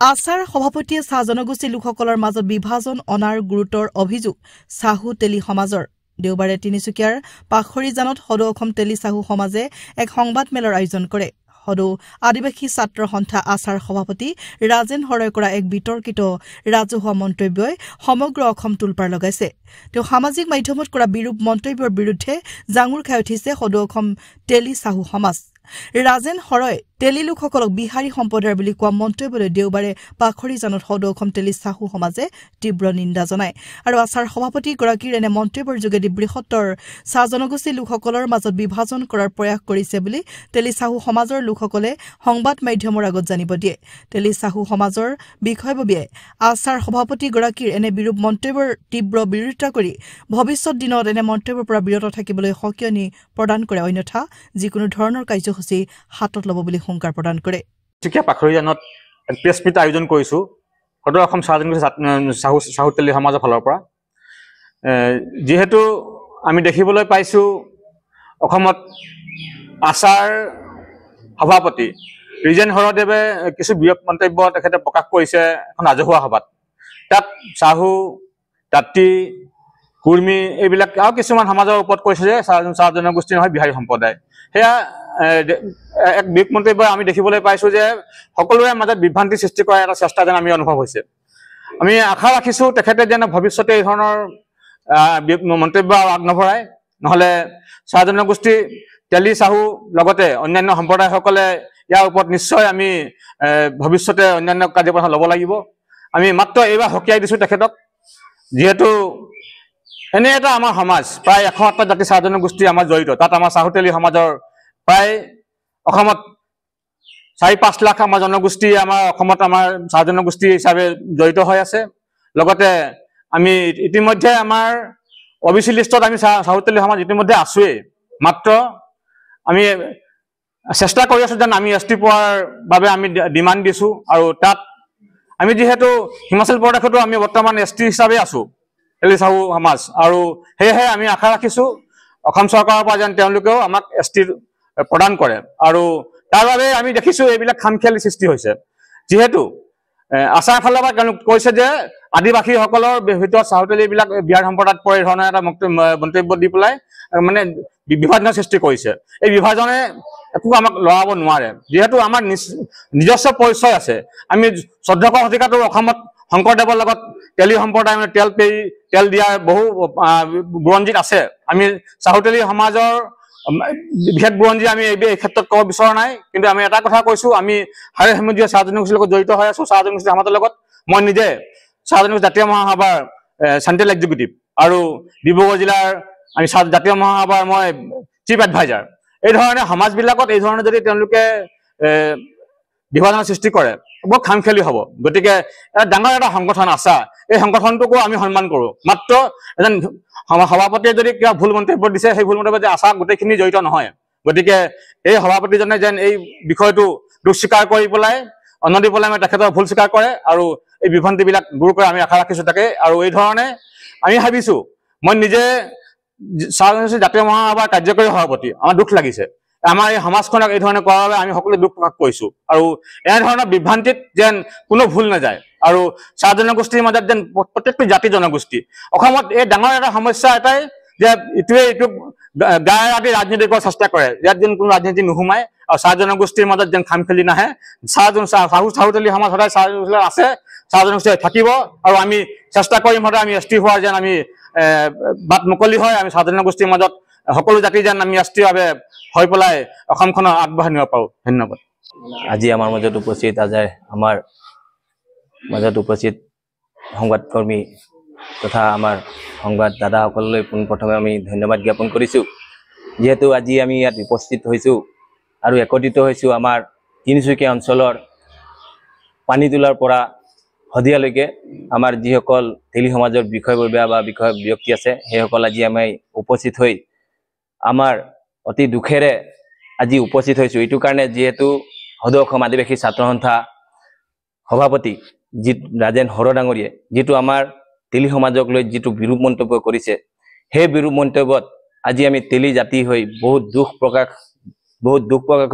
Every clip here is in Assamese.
আছাৰ সভাপতিয়ে চাহ জনগোষ্ঠী লোকসকলৰ মাজত বিভাজন অনাৰ গুৰুতৰ অভিযোগ চাহু তেলি সমাজৰ দেওবাৰে তিনিচুকীয়াৰ পাখৰিজানত সদৌ অসম তেলি চাহু সমাজে এক সংবাদমেলৰ আয়োজন কৰে সদৌ আদিবাসী ছাত্ৰ সন্থা আছাৰ সভাপতি ৰাজেন হৰই কৰা এক বিতৰ্কিত ৰাজহুৱা মন্তব্যই সমগ্ৰ অসম তুলপাৰ লগাইছে তেওঁ সামাজিক মাধ্যমত কৰা বিৰূপ মন্তব্যৰ বিৰুদ্ধে জাঙুৰ খাই উঠিছে সদৌ অসম তেলি চাহু সমাজ ৰাজেন হৰই তেলি লোকসকলক বিহাৰী সম্প্ৰদায়ৰ বুলি কোৱা মন্তব্যলৈ দেওবাৰে পাখৰিজানত সদৌ অসম তেলি চাহু সমাজে তীব্ৰ নিন্দা জনায় আৰু আছাৰ সভাপতিগৰাকীৰ এনে মন্তব্যৰ যোগেদি বৃহত্তৰ চাহ জনগোষ্ঠী লোকসকলৰ মাজত বিভাজন কৰাৰ প্ৰয়াস কৰিছে বুলি তেলি চাহু সমাজৰ লোকসকলে সংবাদ মাধ্যমৰ আগত জানিব দিয়ে তেলি চাহু সমাজৰ বিষয়ববীয়াই আছাৰ সভাপতিগৰাকীৰ এনে বিৰূপ মন্তব্যৰ তীব্ৰ বিৰোধিতা কৰি ভৱিষ্যত দিনত এনে মন্তব্যৰ পৰা বিৰত থাকিবলৈ সকিয়নি প্ৰদান কৰে অন্যথা যিকোনো ধৰণৰ কাৰ্যসূচী হাতত ল'ব বুলি সংকাৰ প্ৰদান কৰে তিনিচুকীয়া পাখৰিজানত প্ৰেছ মিট আয়োজন কৰিছো সদৌ অসম চাহু তেলি সমাজৰ ফালৰ পৰা যিহেতু আমি দেখিবলৈ পাইছো অসমত আছাৰ সভাপতি ৰিজেন হৰদেৱে কিছু বিৰূপ মন্তব্য তেখেতে প্ৰকাশ কৰিছে এখন ৰাজহুৱা সভাত তাত চাহু তাঁতী কুৰ্মী এইবিলাক আৰু কিছুমান সমাজৰ ওপৰত কৈছে যে চাহ জনগোষ্ঠী নহয় বিহাৰী সম্প্ৰদায় সেয়া এক বিৰূপ মন্তব্য আমি দেখিবলৈ পাইছো যে সকলোৰে মাজত বিভ্ৰান্তি সৃষ্টি কৰাৰ এটা চেষ্টা যেন আমি অনুভৱ হৈছে আমি আশা ৰাখিছো তেখেতে যেন ভৱিষ্যতে এই ধৰণৰ মন্তব্য আগনবঢ়ায় নহলে চাহ জনগোষ্ঠী তেলি চাহু লগতে অন্যান্য সম্প্ৰদায়সকলে ইয়াৰ ওপৰত নিশ্চয় আমি ভৱিষ্যতে অন্যান্য কাৰ্যপন্থা ল'ব লাগিব আমি মাত্ৰ এইবাৰ সকীয়াই দিছো তেখেতক যিহেতু এনে এটা আমাৰ সমাজ প্ৰায় 108টা জাতি চাহ জনগোষ্ঠী আমাৰ জড়িত তাত আমাৰ চাহু তেলি সমাজৰ প্ৰায় অসমত 4-5 লাখ আমাৰ জনগোষ্ঠী আমাৰ অসমত আমাৰ চাহ জনগোষ্ঠী হিচাপে জড়িত হৈ আছে লগতে আমি ইতিমধ্যে আমাৰ অবিচি লিষ্টত আমি চাহু তেলি সমাজ ইতিমধ্যে আছোৱেই মাত্ৰ আমি চেষ্টা কৰি আছো যেন আমি এছটি পোৱাৰ বাবে আমি ডিমাণ্ড দিছো আৰু তাত আমি যিহেতু হিমাচল প্ৰদেশতো আমি বৰ্তমান এছটি হিচাপে আছো তেলি চাহু সমাজ আৰু সেয়েহে আমি আশা ৰাখিছো অসম চৰকাৰৰ পৰা যেন তেওঁলোকেও আমাক এছটি প্ৰদান কৰে আৰু তাৰ বাবে আমি দেখিছো এইবিলাক খামখেয়ালি সৃষ্টি হৈছে যিহেতু আছাৰ ফালৰ পৰা কৈছে যে আদিবাসীসকলৰ ভিতৰত চাহু তেলিবিলাক বিহাৰী সম্প্ৰদায়ত পৰে ধৰণৰ এটা মন্তব্য দি পেলাই মানে বিভাজনৰ সৃষ্টি কৰিছে এই বিভাজনে একো আমাক লৰাব নোৱাৰে যিহেতু আমাৰ নিজস্ব পৰিচয় আছে আমি 14শ শতিকাটো অসমত শংকৰদেৱৰ লগত তেলি সম্প্ৰদায় মানে তেল দিয়াৰ বহু বুৰঞ্জীত আছে আমি চাহু তেলি সমাজৰ বিশেষ বুৰঞ্জী আমি এই ক্ষেত্ৰত ক'ব বিচৰা নাই কিন্তু আমি এটা কথা কৈছো আমি হাৰে সমুদ্ৰীয় চাহ জনগোষ্ঠীৰ লগত জড়িত হৈ আছো চাহ জনগোষ্ঠী সমাজৰ লগত মই নিজে চাহ জনগোষ্ঠী জাতীয় মহাসভাৰ চেণ্ট্ৰেল এক্সিকিউটিভ আৰু ডিব্ৰুগড় জিলাৰ আমি জাতীয় মহাসভাৰ মই চিফ এডভাইজাৰ এই ধৰণে সমাজবিলাকত এই ধৰণে যদি তেওঁলোকে বিভাজনৰ সৃষ্টি কৰে বৰ খামখেয়ালি হ'ব গতিকে এটা ডাঙৰ এটা সংগঠন আছা এই সংগঠনটোকো আমি সন্মান কৰো মাত্ৰ এজন সভাপতিয়ে যদি কিবা ভুল মন্তব্য দিছে সেই ভুল মন্তব্য যে আছা গোটেইখিনি জড়িত নহয় গতিকে এই সভাপতিজনে যেন এই বিষয়টো দুখ স্বীকাৰ কৰি পেলাই অনদি পেলাই তেখেতৰ ভুল স্বীকাৰ কৰে আৰু এই বিভ্ৰান্তিবিলাক দূৰ কৰে আমি আশা ৰাখিছো তাকে আৰু এই ধৰণে আমি ভাবিছো মই নিজে চাহ জনগোষ্ঠী জাতীয় মহাসভাৰ কাৰ্যকৰী সভাপতি আমাৰ দুখ লাগিছে আমাৰ এই সমাজখনক এই ধৰণে কৰাৰ বাবে আমি সকলোৱে দুখ প্ৰকাশ কৰিছো আৰু এনে ধৰণৰ বিভ্ৰান্তিত যেন কোনো ভুল নাযায় আৰু চাহ জনগোষ্ঠীৰ মাজত যেন প্ৰত্যেকটো জাতি জনগোষ্ঠী অসমত এই ডাঙৰ এটা সমস্যা এটাই যে ইটোৱে ইটোক গায়ে আদি ৰাজনীতি কৰাৰ চেষ্টা কৰে ইয়াত যেন কোনো ৰাজনীতি নোসোমায় আৰু চাহ জনগোষ্ঠীৰ মাজত যেন খামখেলি নাহে চাহু তেলি সমাজ সদায় চাহ জনগোষ্ঠী আছে চাহ জনগোষ্ঠী থাকিব আৰু আমি চেষ্টা কৰিম সদায় আমি এছটি হোৱাৰ যেন আমি বাট মুকলি হয় আমি চাহ জনগোষ্ঠীৰ মাজত সকলো জাতি যেন আমি ৰাষ্ট্ৰীয়ভাৱে হৈ পেলাই অসমখনক আগবঢ়াই নিব পাৰো ধন্যবাদ আজি আমাৰ মাজত উপস্থিত সংবাদকৰ্মী তথা আমাৰ সংবাদ দাদাসকললৈ পোনপ্ৰথমে আমি ধন্যবাদ জ্ঞাপন কৰিছোঁ যিহেতু আজি আমি ইয়াত উপস্থিত হৈছোঁ আৰু একত্ৰিত হৈছোঁ আমাৰ তিনিচুকীয়া অঞ্চলৰ পানীতোলাৰ পৰা শদিয়ালৈকে আমাৰ যিসকল তেলি সমাজৰ বিষয়ববীয়া বা ব্যক্তি আছে সেইসকল আজি আমি উপস্থিত হৈ আমাৰ অতি দুখেৰে আজি উপস্থিত হৈছোঁ এইটো কাৰণে যিহেতু সদৌ অসম আদিবাসী ছাত্ৰ সন্থা সভাপতি ৰাজেন হৰ ডাঙৰীয়ে যিটো আমাৰ তেলি সমাজক লৈ যিটো বিৰূপ মন্তব্য কৰিছে সেই বিৰূপ মন্তব্যত আজি আমি তেলি জাতি হৈ বহুত দুখ প্ৰকাশ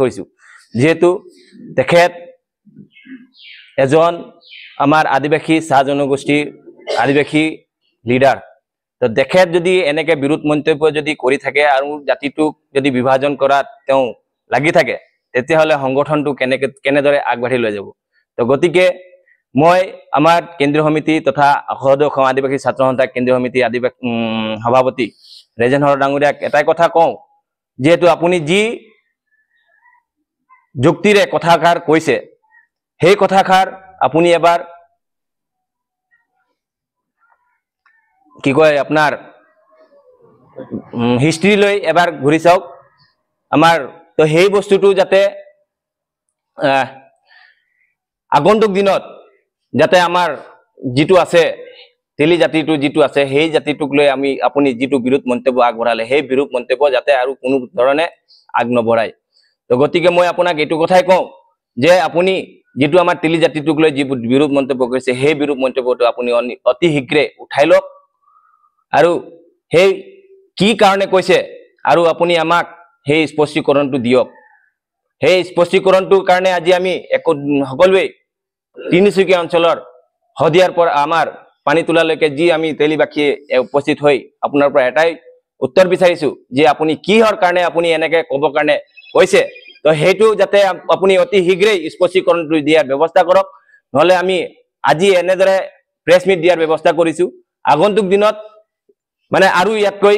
কৰিছোঁ যিহেতু তেখেত এজন আমাৰ আদিবাসী চাহ জনগোষ্ঠীৰ আদিবাসী লিডাৰ তো দেখেত যদি এনেকে বিৰোধ মন্তব্য যদি কৰি থাকে আৰু জাতিটোক যদি বিভাজন কৰাত তেওঁ লাগি থাকে তেতিয়াহ'লে সংগঠনটো কেনেদৰে আগবাঢ়ি লৈ যাব তো গতিকে মই আমাৰ কেন্দ্ৰীয় সমিতি তথা অসম আদিবাসী ছাত্ৰ সন্থা কেন্দ্ৰীয় সমিতি আদিবাসী সভাপতি ৰেজেন হৰ ডাঙৰীয়াক এটাই কথা কওঁ যেহেতু আপুনি যি যুক্তিৰে কথাষাৰ কৈছে সেই কথাষাৰ আপুনি এবাৰ কি কয় আপোনাৰ হিষ্ট্ৰী লৈ এবাৰ ঘূৰি চাওক আমাৰ তো সেই বস্তুটো যাতে আগন্তুক দিনত যাতে আমাৰ যিটো আছে তেলি জাতিটো যিটো আছে সেই জাতিটোক লৈ আপুনি যিটো বিৰোধ মন্তব্য আগবঢ়ালে সেই বিৰোধ মন্তব্য যাতে আৰু কোনো ধৰণে আগ নবঢ়ায় তো গতিকে মই আপোনাক এইটো কথাই কওঁ যে আপুনি যিটো আমাৰ তেলি জাতিটোক লৈ যি বিৰোধ মন্তব্য কৰিছে সেই বিৰোধ মন্তব্যটো আপুনি অতি শীঘ্ৰে উঠাই লওক আৰু সেই কি কাৰণে কৈছে আৰু আপুনি আমাক সেই স্পষ্টীকৰণটো দিয়ক সেই স্পষ্টীকৰণটোৰ কাৰণে আজি আমি সকলোৱে তিনিচুকীয়া অঞ্চলৰ হদিয়াৰ পৰা আমাৰ পানীতোলালৈকে যি আমি তেলিবাসীয়ে উপস্থিত হৈ আপোনাৰ পৰা এটাই উত্তৰ বিচাৰিছো যে আপুনি কিহৰ কাৰণে আপুনি এনেকে ক'ব কাৰণে কৈছে তো সেইটো যাতে আপুনি অতি শীঘ্ৰে স্পষ্টীকৰণটো দিয়াৰ ব্যৱস্থা কৰক নহলে আমি আজি এনেদৰে প্ৰেছ মিট দিয়াৰ ব্যৱস্থা কৰিছো আগন্তুক দিনত মানে আৰু ইয়াতকৈ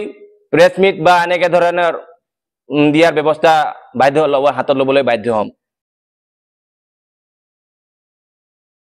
প্ৰেছ মিট বা এনেকে ধৰণৰ দিয়াৰ ব্যৱস্থা হাতত ল'বলৈ বাধ্য হ'ম